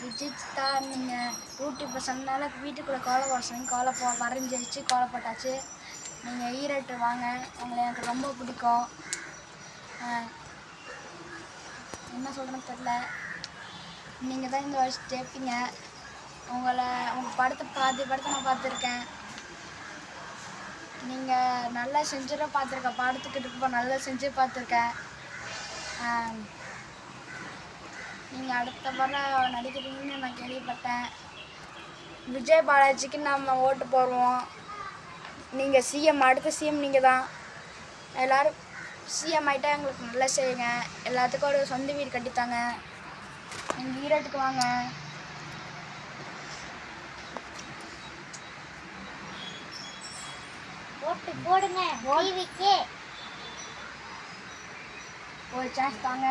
விஜித்தா நீங்கள் யூடியூப்பை சொன்னால வீட்டுக்குள்ளே கோலம் போட சொன்னீங்க கோலம் வரைஞ்சி வச்சு கோலம் போட்டாச்சு. நீங்கள் ஈரோட்டு வாங்க, உங்களை எனக்கு ரொம்ப பிடிக்கும். என்ன சொல்கிறேன்னு தெரில. நீங்கள் தான் இந்த வருஷம் ஜெயிப்பீங்க. உங்கள் படத்தை பாதி படத்தை நான் பார்த்துருக்கேன். நீங்கள் நல்லா செஞ்சுட பார்த்துருக்கேன். படத்துக்கிட்ட நல்லா செஞ்சு பார்த்துருக்கேன். நீங்கள் அடுத்த படம் நடிக்கிறீங்கன்னு நான் கேள்விப்பட்டேன். விஜய் பாலாஜிக்கு நம்ம ஓட்டு போடுவோம். நீங்கள் சிஎம், அடுத்த சிஎம் நீங்கள் தான். எல்லோரும் சிஎம் ஆகிட்டா எங்களுக்கு நல்லா செய்யுங்க. எல்லாத்துக்கும் ஒரு சொந்த வீடு கட்டித்தாங்க. எங்கள் ஈரோட்டுக்கு வாங்க. ஓட்டு போடுங்க. டிவிக்கே ஒரு சான்ஸ் தாங்க.